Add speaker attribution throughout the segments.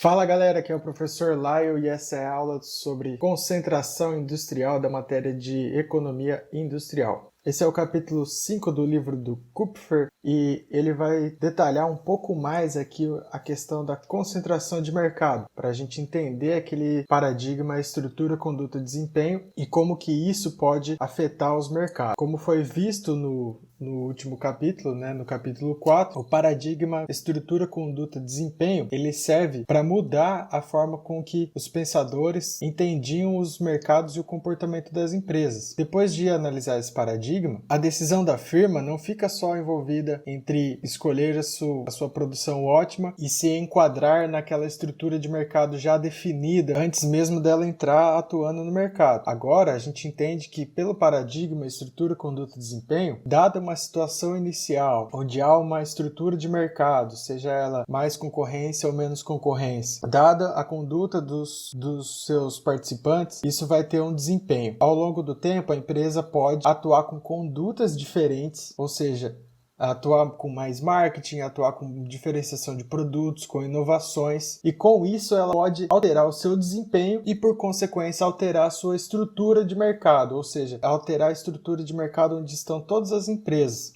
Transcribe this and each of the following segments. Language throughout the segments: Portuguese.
Speaker 1: Fala galera, aqui é o professor Lyle e essa é a aula sobre concentração industrial da matéria de economia industrial. Esse é o capítulo 5 do livro do Kupfer e ele vai detalhar um pouco mais aqui a questão da concentração de mercado, para a gente entender aquele paradigma estrutura, conduta, desempenho e como que isso pode afetar os mercados. Como foi visto no último capítulo, no capítulo 4, o paradigma estrutura, conduta, desempenho, ele serve para mudar a forma com que os pensadores entendiam os mercados e o comportamento das empresas. Depois de analisar esse paradigma, a decisão da firma não fica só envolvida entre escolher a sua produção ótima e se enquadrar naquela estrutura de mercado já definida antes mesmo dela entrar atuando no mercado. Agora, a gente entende que pelo paradigma estrutura, conduta, desempenho, dada uma situação inicial, onde há uma estrutura de mercado, seja ela mais concorrência ou menos concorrência, dada a conduta dos seus participantes, isso vai ter um desempenho. Ao longo do tempo, a empresa pode atuar com condutas diferentes, ou seja, atuar com mais marketing, atuar com diferenciação de produtos, com inovações, e com isso ela pode alterar o seu desempenho e, por consequência, alterar a sua estrutura de mercado, ou seja, alterar a estrutura de mercado onde estão todas as empresas.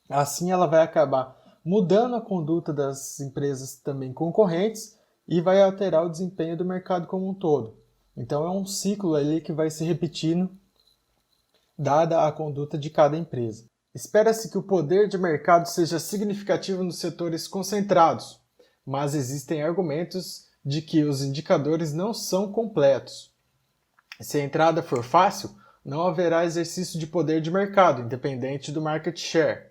Speaker 1: Assim, ela vai acabar mudando a conduta das empresas também concorrentes e vai alterar o desempenho do mercado como um todo. Então, é um ciclo ali que vai se repetindo, dada a conduta de cada empresa. Espera-se que o poder de mercado seja significativo nos setores concentrados, mas existem argumentos de que os indicadores não são completos. Se a entrada for fácil, não haverá exercício de poder de mercado, independente do market share.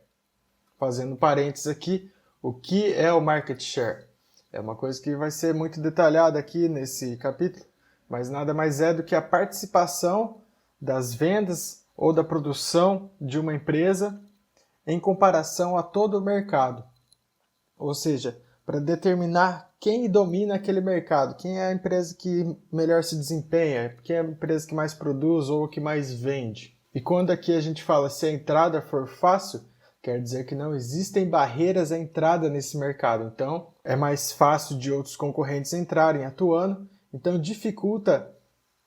Speaker 1: Fazendo parênteses aqui, o que é o market share? É uma coisa que vai ser muito detalhada aqui nesse capítulo, mas nada mais é do que a participação das vendas ou da produção de uma empresa em comparação a todo o mercado. Ou seja, para determinar quem domina aquele mercado, quem é a empresa que melhor se desempenha, quem é a empresa que mais produz ou que mais vende. E quando aqui a gente fala se a entrada for fácil, quer dizer que não existem barreiras à entrada nesse mercado. Então, é mais fácil de outros concorrentes entrarem atuando, então dificulta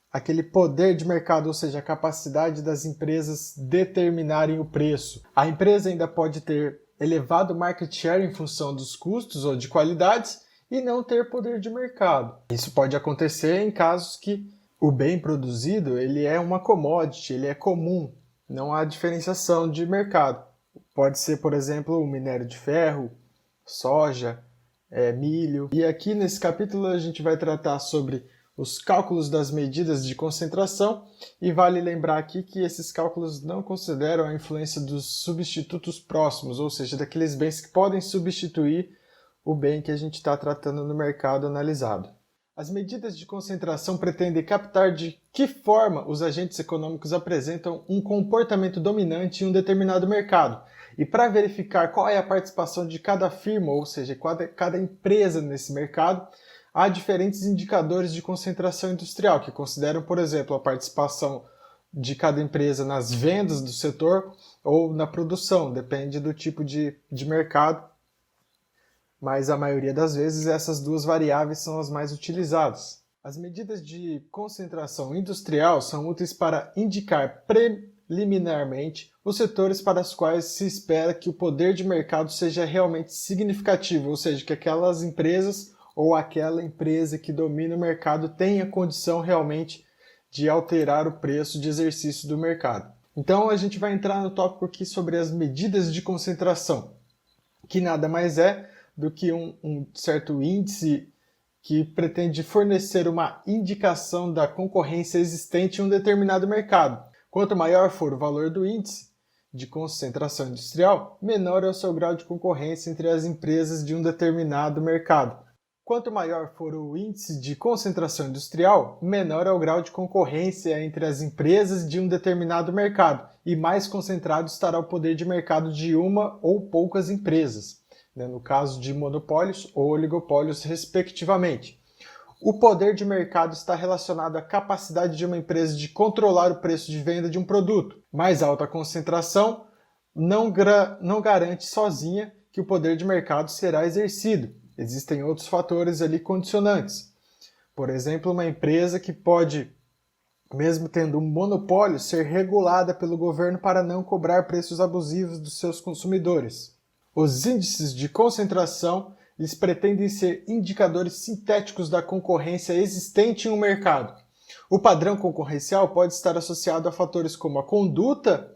Speaker 1: aquele poder de mercado, ou seja, a capacidade das empresas determinarem o preço. A empresa ainda pode ter elevado market share em função dos custos ou de qualidades e não ter poder de mercado. Isso pode acontecer em casos que o bem produzido ele é uma commodity, ele é comum, não há diferenciação de mercado. Pode ser, por exemplo, o minério de ferro, soja, milho. E aqui nesse capítulo a gente vai tratar sobre os cálculos das medidas de concentração e vale lembrar aqui que esses cálculos não consideram a influência dos substitutos próximos, ou seja, daqueles bens que podem substituir o bem que a gente está tratando no mercado analisado. As medidas de concentração pretendem captar de que forma os agentes econômicos apresentam um comportamento dominante em um determinado mercado. E para verificar qual é a participação de cada firma, ou seja, cada empresa nesse mercado, há diferentes indicadores de concentração industrial, que consideram, por exemplo, a participação de cada empresa nas vendas do setor ou na produção, depende do tipo de mercado, mas a maioria das vezes essas duas variáveis são as mais utilizadas. As medidas de concentração industrial são úteis para indicar preliminarmente os setores para os quais se espera que o poder de mercado seja realmente significativo, ou seja, que aquelas empresas ou aquela empresa que domina o mercado tenha condição realmente de alterar o preço de exercício do mercado. Então a gente vai entrar no tópico aqui sobre as medidas de concentração, que nada mais é do que um certo índice que pretende fornecer uma indicação da concorrência existente em um determinado mercado. Quanto maior for o valor do índice de concentração industrial, menor é o seu grau de concorrência entre as empresas de um determinado mercado. Quanto maior for o índice de concentração industrial, menor é o grau de concorrência entre as empresas de um determinado mercado e mais concentrado estará o poder de mercado de uma ou poucas empresas, no caso de monopólios ou oligopólios, respectivamente. O poder de mercado está relacionado à capacidade de uma empresa de controlar o preço de venda de um produto. Mais alta concentração não garante sozinha que o poder de mercado será exercido. Existem outros fatores ali condicionantes. Por exemplo, uma empresa que pode, mesmo tendo um monopólio, ser regulada pelo governo para não cobrar preços abusivos dos seus consumidores. Os índices de concentração, eles pretendem ser indicadores sintéticos da concorrência existente em um mercado. O padrão concorrencial pode estar associado a fatores como a conduta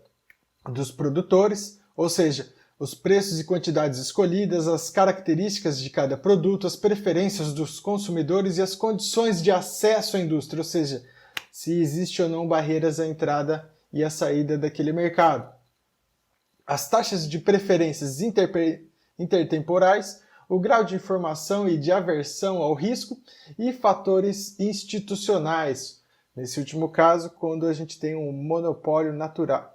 Speaker 1: dos produtores, ou seja, os preços e quantidades escolhidas, as características de cada produto, as preferências dos consumidores e as condições de acesso à indústria, ou seja, se existe ou não barreiras à entrada e à saída daquele mercado. As taxas de preferências intertemporais, o grau de informação e de aversão ao risco e fatores institucionais. Nesse último caso, quando a gente tem um monopólio natural.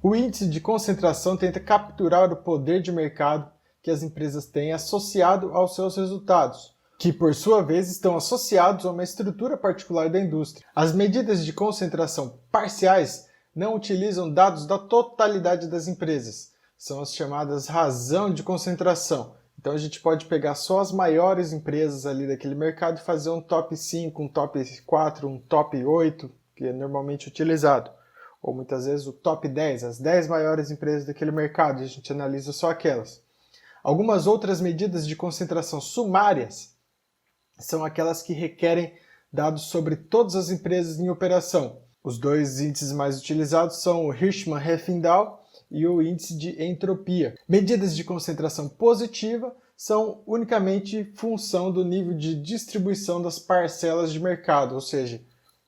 Speaker 1: O índice de concentração tenta capturar o poder de mercado que as empresas têm associado aos seus resultados, que por sua vez estão associados a uma estrutura particular da indústria. As medidas de concentração parciais não utilizam dados da totalidade das empresas. São as chamadas razão de concentração. Então a gente pode pegar só as maiores empresas ali daquele mercado e fazer um top 5, um top 4, um top 8, que é normalmente utilizado. Ou muitas vezes o top 10, as 10 maiores empresas daquele mercado, e a gente analisa só aquelas. Algumas outras medidas de concentração sumárias são aquelas que requerem dados sobre todas as empresas em operação. Os dois índices mais utilizados são o Hirschman-Heffendahl e o índice de entropia. Medidas de concentração positiva são unicamente função do nível de distribuição das parcelas de mercado, ou seja,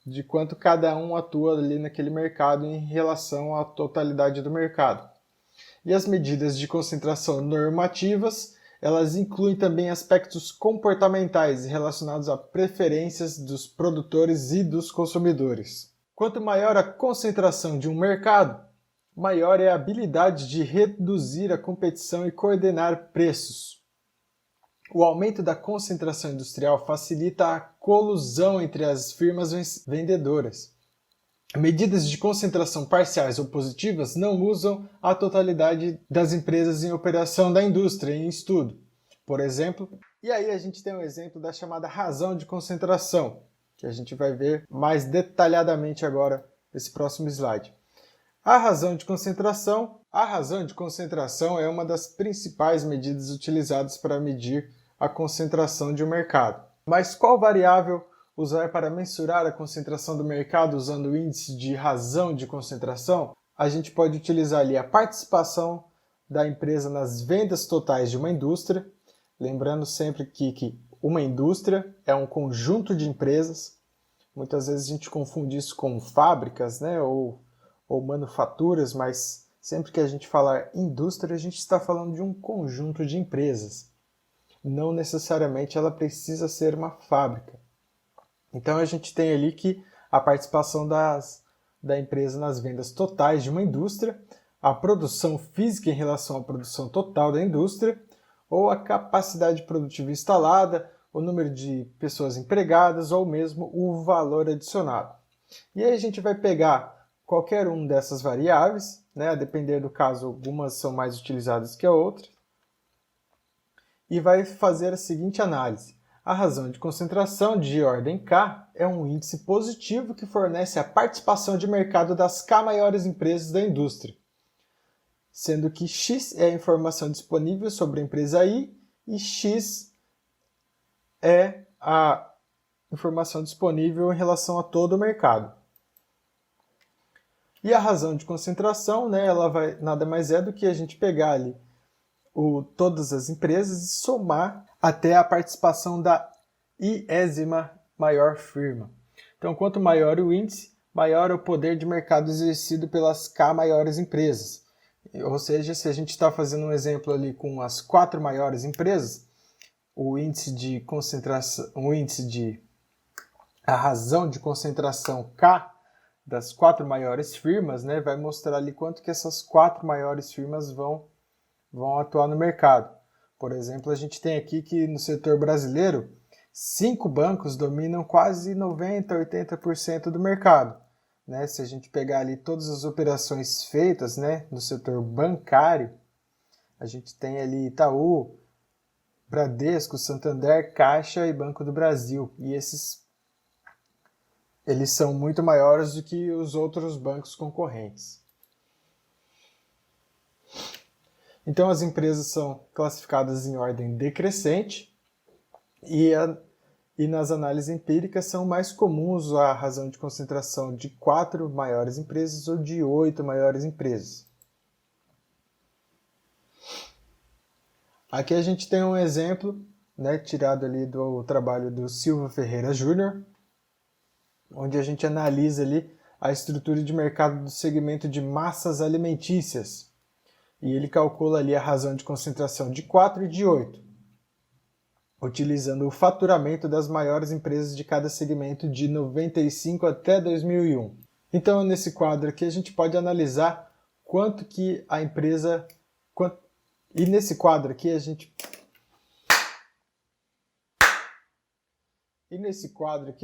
Speaker 1: de quanto cada um atua ali naquele mercado em relação à totalidade do mercado. E as medidas de concentração normativas, elas incluem também aspectos comportamentais relacionados a preferências dos produtores e dos consumidores. Quanto maior a concentração de um mercado, maior é a habilidade de reduzir a competição e coordenar preços. O aumento da concentração industrial facilita a colusão entre as firmas vendedoras. Medidas de concentração parciais ou positivas não usam a totalidade das empresas em operação da indústria em estudo. Por exemplo, e aí a gente tem um exemplo da chamada razão de concentração, que a gente vai ver mais detalhadamente agora nesse próximo slide. A razão de concentração é uma das principais medidas utilizadas para medir a concentração de um mercado. Mas qual variável usar para mensurar a concentração do mercado usando o índice de razão de concentração? A gente pode utilizar ali a participação da empresa nas vendas totais de uma indústria, lembrando sempre que uma indústria é um conjunto de empresas. Muitas vezes a gente confunde isso com fábricas, né, ou manufaturas, mas sempre que a gente falar indústria, a gente está falando de um conjunto de empresas. Não necessariamente ela precisa ser uma fábrica. Então a gente tem ali que a participação da empresa nas vendas totais de uma indústria, a produção física em relação à produção total da indústria, ou a capacidade produtiva instalada, o número de pessoas empregadas, ou mesmo o valor adicionado. E aí a gente vai pegar qualquer uma dessas variáveis, né, a depender do caso, algumas são mais utilizadas que a outra, e vai fazer a seguinte análise. A razão de concentração de ordem K é um índice positivo que fornece a participação de mercado das K maiores empresas da indústria, sendo que X é a informação disponível sobre a empresa I e X é a informação disponível em relação a todo o mercado. E a razão de concentração, né, ela vai nada mais é do que a gente pegar ali todas as empresas e somar até a participação da iésima maior firma. Então, quanto maior o índice, maior é o poder de mercado exercido pelas K maiores empresas. Ou seja, se a gente está fazendo um exemplo ali com as 4 maiores empresas, a razão de concentração K das 4 maiores firmas, né, vai mostrar ali quanto que essas 4 maiores firmas vão atuar no mercado. Por exemplo, a gente tem aqui que no setor brasileiro, 5 bancos dominam quase 90%, 80% do mercado. Né? Se a gente pegar ali todas as operações feitas, né, no setor bancário, A gente tem ali Itaú, Bradesco, Santander, Caixa e Banco do Brasil. E eles são muito maiores do que os outros bancos concorrentes. Então as empresas são classificadas em ordem decrescente e nas análises empíricas são mais comuns a razão de concentração de 4 maiores empresas ou de 8 maiores empresas. Aqui a gente tem um exemplo, né, tirado ali do trabalho do Silva Ferreira Júnior, onde a gente analisa ali a estrutura de mercado do segmento de massas alimentícias. E ele calcula ali a razão de concentração de 4 e de 8, utilizando o faturamento das maiores empresas de cada segmento de 95 até 2001. Então, nesse quadro aqui, a gente pode analisar quanto que a empresa... E nesse quadro aqui, a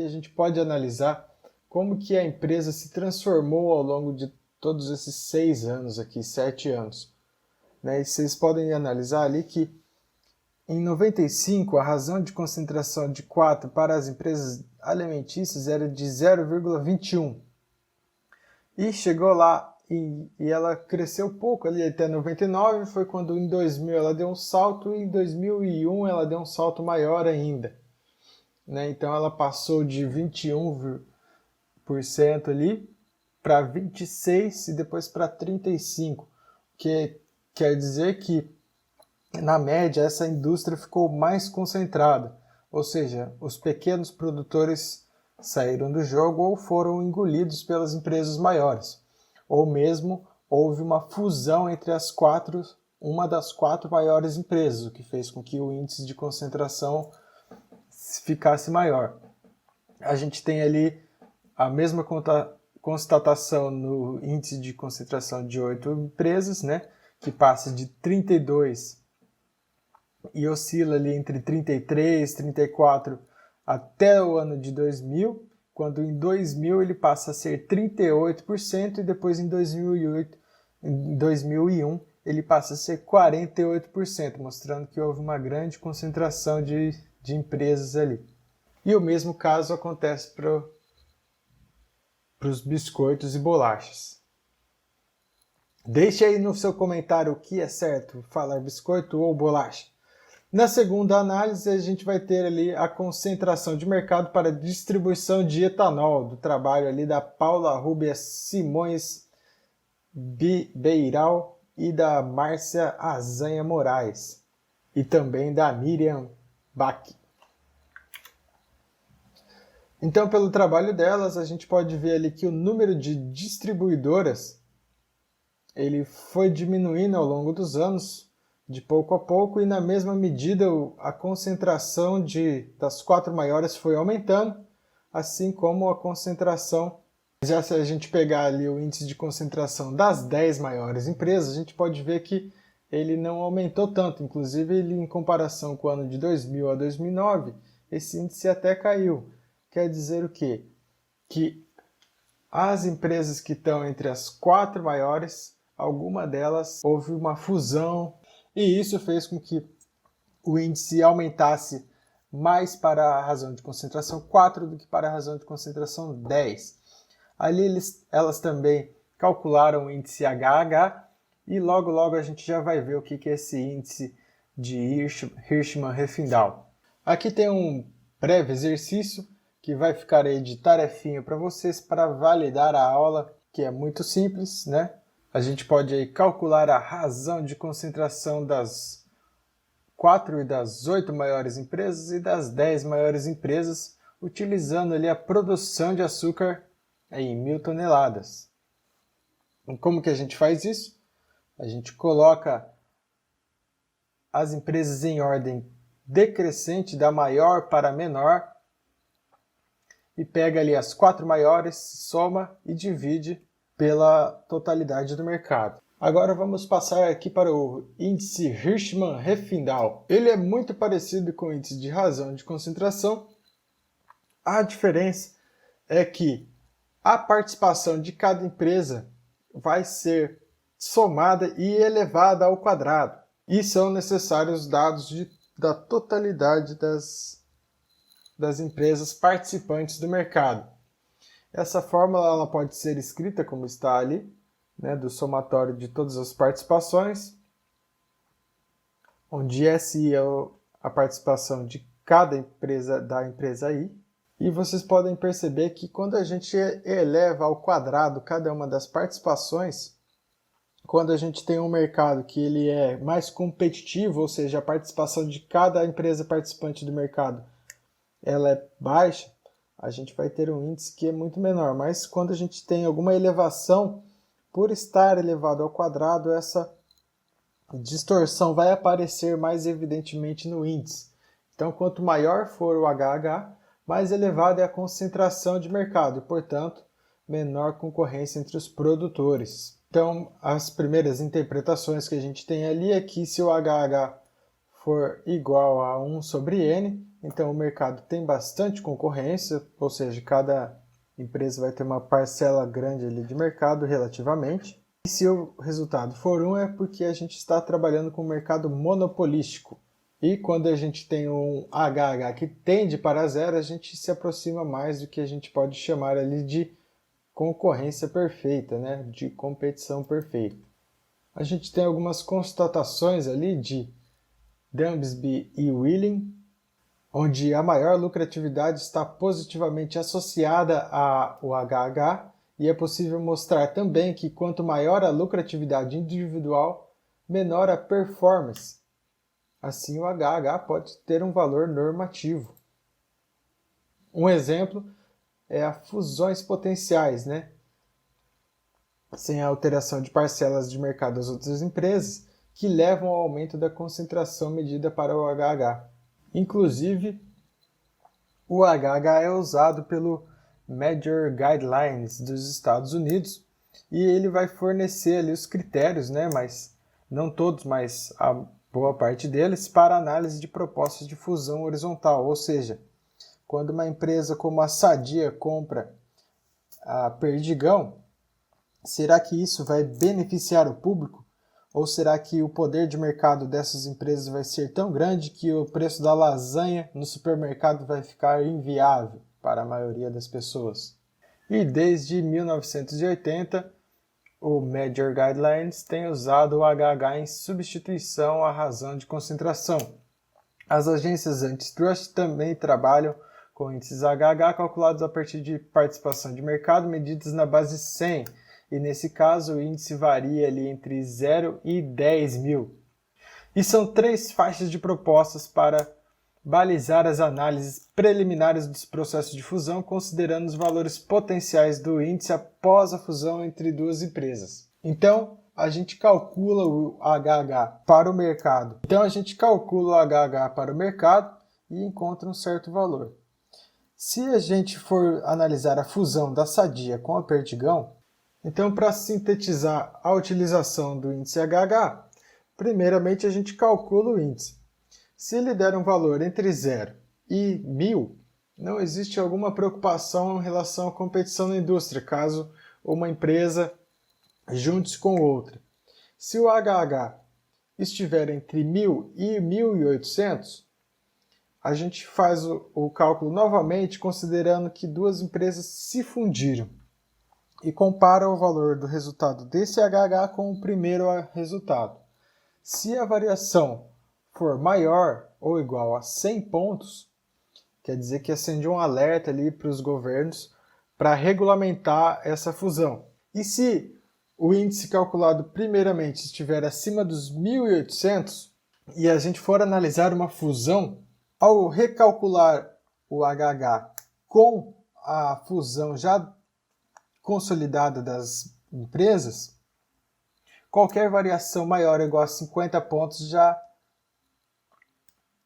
Speaker 1: gente pode analisar como que a empresa se transformou ao longo de todos esses 6 anos aqui, 7 anos. Né? E vocês podem analisar ali que em 95 a razão de concentração de 4 para as empresas alimentícias era de 0,21. E chegou lá e ela cresceu pouco ali até 99, foi quando em 2000 ela deu um salto e em 2001 ela deu um salto maior ainda. Né? Então ela passou de 21% ali para 26% e depois para 35%, que quer dizer que na média essa indústria ficou mais concentrada, ou seja, os pequenos produtores saíram do jogo ou foram engolidos pelas empresas maiores, ou mesmo houve uma fusão entre uma das 4 maiores empresas, o que fez com que o índice de concentração ficasse maior. A gente tem ali a mesma constatação no índice de concentração de 8 empresas, né, que passa de 32 e oscila ali entre 33, 34 até o ano de 2000, quando em 2000 ele passa a ser 38% e depois em 2001 ele passa a ser 48%, mostrando que houve uma grande concentração de empresas ali. E o mesmo caso acontece para os biscoitos e bolachas. Deixe aí no seu comentário o que é certo, falar biscoito ou bolacha. Na segunda análise, a gente vai ter ali a concentração de mercado para distribuição de etanol, do trabalho ali da Paula Rúbia Simões Beiral e da Márcia Azanha Moraes, e também da Miriam Bach. Então, pelo trabalho delas, a gente pode ver ali que o número de distribuidoras ele foi diminuindo ao longo dos anos, de pouco a pouco, e na mesma medida a concentração das 4 maiores foi aumentando, assim como a concentração. Já se a gente pegar ali o índice de concentração das 10 maiores empresas, a gente pode ver que ele não aumentou tanto, inclusive ele, em comparação com o ano de 2000 a 2009, esse índice até caiu. Quer dizer o quê? Que as empresas que estão entre as 4 maiores, alguma delas houve uma fusão, e isso fez com que o índice aumentasse mais para a razão de concentração 4 do que para a razão de concentração 10. Ali elas também calcularam o índice HH e logo a gente já vai ver o que é esse índice de Hirschman-Refindal. Aqui tem um breve exercício que vai ficar aí de tarefinha para vocês para validar a aula, que é muito simples, né? A gente pode aí calcular a razão de concentração das 4 e das 8 maiores empresas e das 10 maiores empresas, utilizando ali a produção de açúcar em 1000 toneladas. E como que a gente faz isso? A gente coloca as empresas em ordem decrescente, da maior para a menor, e pega ali as 4 maiores, soma e divide pela totalidade do mercado. Agora vamos passar aqui para o índice Hirschman-Refindal. Ele é muito parecido com o índice de razão de concentração. A diferença é que a participação de cada empresa vai ser somada e elevada ao quadrado. e são necessários dados da totalidade das empresas participantes do mercado. Essa fórmula ela pode ser escrita como está ali, né, do somatório de todas as participações, onde SI é a participação de cada empresa da empresa I. E vocês podem perceber que quando a gente eleva ao quadrado cada uma das participações, quando a gente tem um mercado que ele é mais competitivo, ou seja, a participação de cada empresa participante do mercado ela é baixa, a gente vai ter um índice que é muito menor. Mas quando a gente tem alguma elevação, por estar elevado ao quadrado, essa distorção vai aparecer mais evidentemente no índice. Então, quanto maior for o HH, mais elevada é a concentração de mercado e, portanto, menor concorrência entre os produtores. Então, as primeiras interpretações que a gente tem ali é que se o HH for igual a 1 sobre N, então o mercado tem bastante concorrência, ou seja, cada empresa vai ter uma parcela grande ali de mercado relativamente. E se o resultado for 1 é porque a gente está trabalhando com um mercado monopolístico. E quando a gente tem um HH que tende para zero, a gente se aproxima mais do que a gente pode chamar ali de concorrência perfeita, né? De competição perfeita. A gente tem algumas constatações ali de Dunsby e Wheeling, onde a maior lucratividade está positivamente associada ao HH, e é possível mostrar também que quanto maior a lucratividade individual, menor a performance. Assim, o HH pode ter um valor normativo. Um exemplo é as fusões potenciais, né? Sem a alteração de parcelas de mercado das outras empresas, que levam ao aumento da concentração medida para o HH. Inclusive, o HH é usado pelo Major Guidelines dos Estados Unidos e ele vai fornecer ali os critérios, né? Mas não todos, mas a boa parte deles, para análise de propostas de fusão horizontal, ou seja, quando uma empresa como a Sadia compra a Perdigão, será que isso vai beneficiar o público? Ou será que o poder de mercado dessas empresas vai ser tão grande que o preço da lasanha no supermercado vai ficar inviável para a maioria das pessoas? E desde 1980, o Major Guidelines tem usado o HH em substituição à razão de concentração. As agências antitrust também trabalham com índices HH calculados a partir de participação de mercado medidas na base 100, e nesse caso o índice varia ali entre 0 e 10 mil. E são 3 faixas de propostas para balizar as análises preliminares dos processos de fusão, considerando os valores potenciais do índice após a fusão entre duas empresas. Então, a gente calcula o HH para o mercado. E encontra um certo valor. Se a gente for analisar a fusão da Sadia com a Perdigão, então, para sintetizar a utilização do índice HH, primeiramente a gente calcula o índice. Se ele der um valor entre 0 e 1000, não existe alguma preocupação em relação à competição na indústria, caso uma empresa junte-se com outra. Se o HH estiver entre 1000 e 1800, a gente faz o cálculo novamente, considerando que duas empresas se fundiram, e compara o valor do resultado desse HH com o primeiro resultado. Se a variação for maior ou igual a 100 pontos, quer dizer que acende um alerta ali para os governos para regulamentar essa fusão. E se o índice calculado primeiramente estiver acima dos 1800 e a gente for analisar uma fusão, ao recalcular o HH com a fusão já consolidada das empresas, qualquer variação maior ou igual a 50 pontos já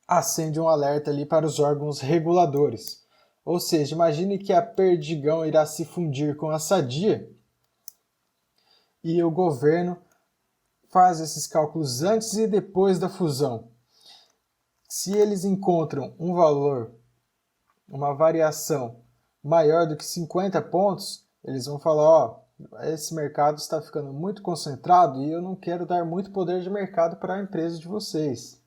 Speaker 1: acende um alerta ali para os órgãos reguladores. Ou seja, imagine que a Perdigão irá se fundir com a Sadia e o governo faz esses cálculos antes e depois da fusão. Se eles encontram um valor, uma variação maior do que 50 pontos, eles vão falar, esse mercado está ficando muito concentrado e eu não quero dar muito poder de mercado para a empresa de vocês.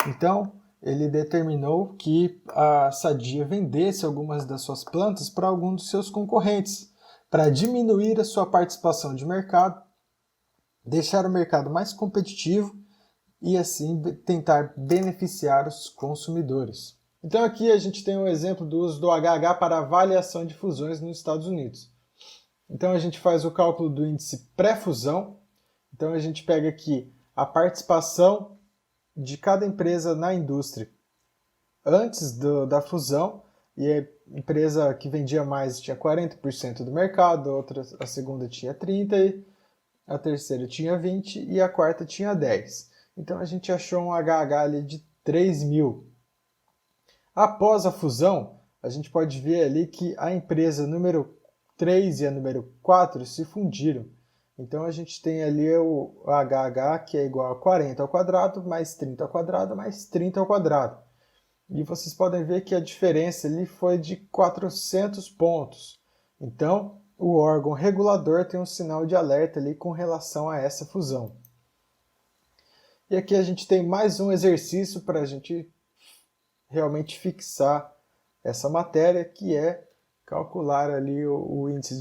Speaker 1: Então, ele determinou que a Sadia vendesse algumas das suas plantas para algum dos seus concorrentes, para diminuir a sua participação de mercado, deixar o mercado mais competitivo e assim tentar beneficiar os consumidores. Então aqui a gente tem um exemplo do uso do HH para avaliação de fusões nos Estados Unidos. Então a gente faz o cálculo do índice pré-fusão. Então a gente pega aqui a participação de cada empresa na indústria antes da fusão, e a empresa que vendia mais tinha 40% do mercado, a segunda tinha 30%, a terceira tinha 20% e a quarta tinha 10%. Então a gente achou um HH ali de 3.000. Após a fusão, a gente pode ver ali que a empresa número 3 e a número 4 se fundiram. Então a gente tem ali o HH que é igual a 40 ao quadrado, mais 30 ao quadrado, mais 30 ao quadrado. E vocês podem ver que a diferença ali foi de 400 pontos. Então o órgão regulador tem um sinal de alerta ali com relação a essa fusão. E aqui a gente tem mais um exercício para a gente realmente fixar essa matéria, que é calcular ali o índice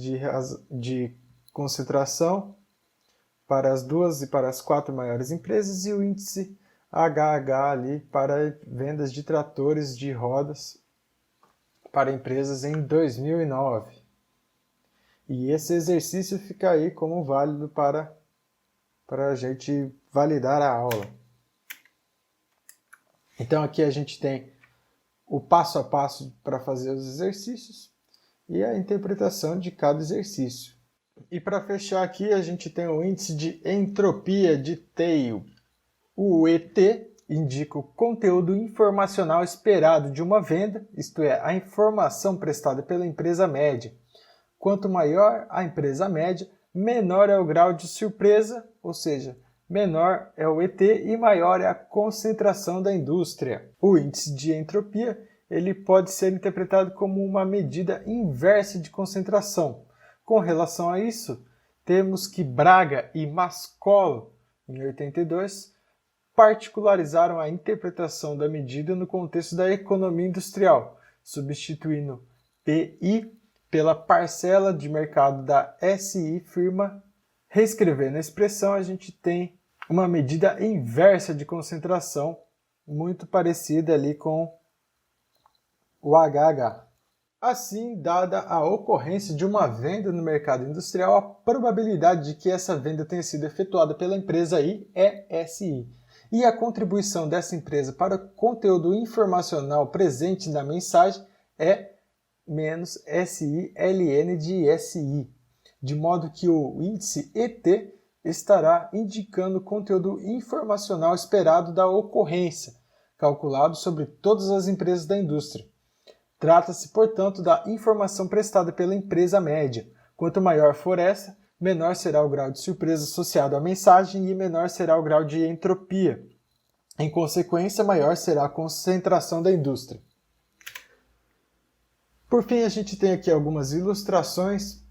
Speaker 1: de concentração para as 2 e para as 4 maiores empresas e o índice HH ali para vendas de tratores de rodas para empresas em 2009. E esse exercício fica aí como válido para a gente validar a aula. Então aqui a gente tem o passo a passo para fazer os exercícios e a interpretação de cada exercício. E para fechar aqui a gente tem o índice de entropia de Theil. O ET indica o conteúdo informacional esperado de uma venda, isto é, a informação prestada pela empresa média. Quanto maior a empresa média, menor é o grau de surpresa, ou seja, menor é o ET e maior é a concentração da indústria. O índice de entropia ele pode ser interpretado como uma medida inversa de concentração. Com relação a isso, temos que Braga e Mascolo, em 82, particularizaram a interpretação da medida no contexto da economia industrial, substituindo PI pela parcela de mercado da SI firma. Reescrevendo a expressão, a gente tem uma medida inversa de concentração, muito parecida ali com o HH. Assim, dada a ocorrência de uma venda no mercado industrial, a probabilidade de que essa venda tenha sido efetuada pela empresa I é SI. E a contribuição dessa empresa para o conteúdo informacional presente na mensagem é menos SI ln de SI. De modo que o índice ET estará indicando o conteúdo informacional esperado da ocorrência, calculado sobre todas as empresas da indústria. Trata-se, portanto, da informação prestada pela empresa média. Quanto maior for essa, menor será o grau de surpresa associado à mensagem e menor será o grau de entropia. Em consequência, maior será a concentração da indústria. Por fim, a gente tem aqui algumas ilustrações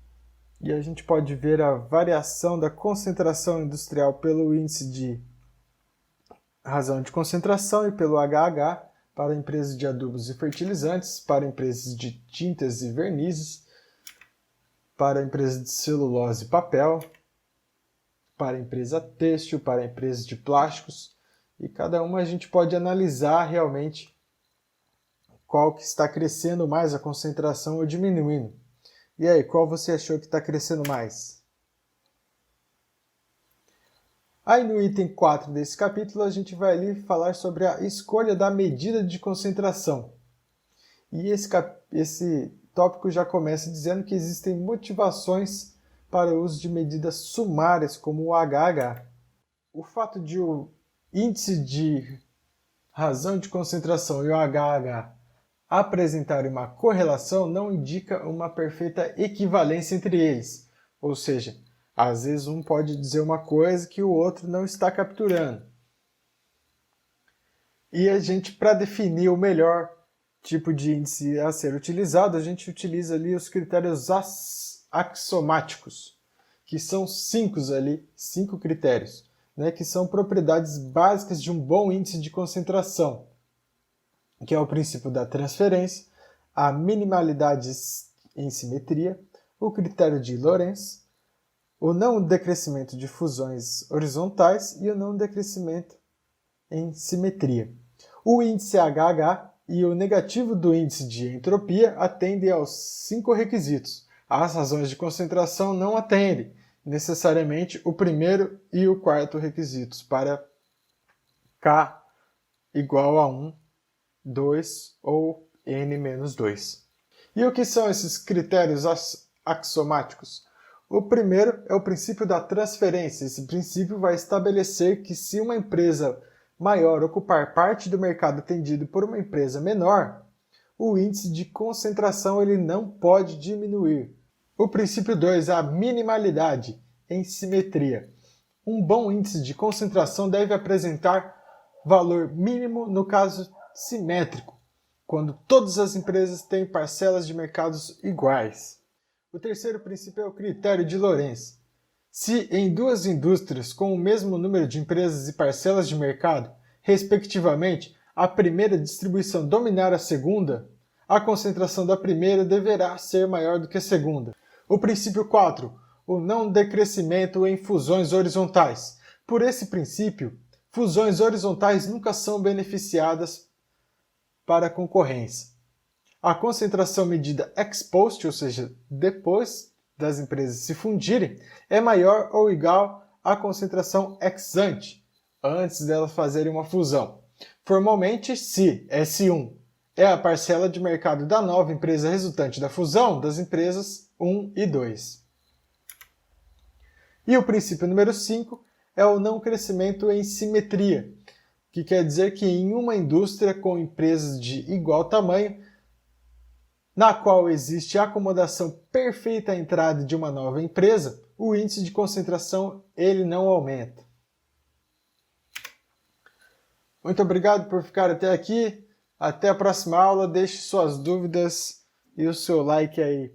Speaker 1: e a gente pode ver a variação da concentração industrial pelo índice de razão de concentração e pelo HH para empresas de adubos e fertilizantes, para empresas de tintas e vernizes, para empresas de celulose e papel, para empresa têxtil, para empresas de plásticos, e cada uma a gente pode analisar realmente qual que está crescendo mais a concentração ou diminuindo. E aí, qual você achou que está crescendo mais? Aí no item 4 desse capítulo a gente vai ali falar sobre a escolha da medida de concentração. E esse tópico já começa dizendo que existem motivações para o uso de medidas sumárias como o HH. O fato de o índice de razão de concentração e o HH apresentarem uma correlação não indica uma perfeita equivalência entre eles, ou seja, às vezes um pode dizer uma coisa que o outro não está capturando. E a gente, para definir o melhor tipo de índice a ser utilizado, a gente utiliza ali os critérios axiomáticos. que são 5 critérios, né, que são propriedades básicas de um bom índice de concentração, que é o princípio da transferência, a minimalidade em simetria, o critério de Lorentz, o não decrescimento de fusões horizontais e o não decrescimento em simetria. O índice HH e o negativo do índice de entropia atendem aos 5 requisitos. As razões de concentração não atendem necessariamente o primeiro e o quarto requisitos para K igual a 1, 2 ou N-2. E o que são esses critérios axiomáticos? O primeiro é o princípio da transferência. Esse princípio vai estabelecer que se uma empresa maior ocupar parte do mercado atendido por uma empresa menor, o índice de concentração ele não pode diminuir. O princípio 2 é a minimalidade em simetria. Um bom índice de concentração deve apresentar valor mínimo no caso simétrico, quando todas as empresas têm parcelas de mercados iguais. O terceiro princípio é o critério de Lorentz. Se em duas indústrias com o mesmo número de empresas e parcelas de mercado, respectivamente, a primeira distribuição dominar a segunda, a concentração da primeira deverá ser maior do que a segunda. O princípio 4, o não decrescimento em fusões horizontais. Por esse princípio, fusões horizontais nunca são beneficiadas para a concorrência. A concentração medida ex post, ou seja, depois das empresas se fundirem, é maior ou igual à concentração ex ante, antes delas fazerem uma fusão. Formalmente, se S1 é a parcela de mercado da nova empresa resultante da fusão das empresas 1 e 2. E o princípio número 5 é o não crescimento em simetria, que quer dizer que em uma indústria com empresas de igual tamanho, na qual existe a acomodação perfeita à entrada de uma nova empresa, o índice de concentração ele não aumenta. Muito obrigado por ficar até aqui. Até a próxima aula. Deixe suas dúvidas e o seu like aí.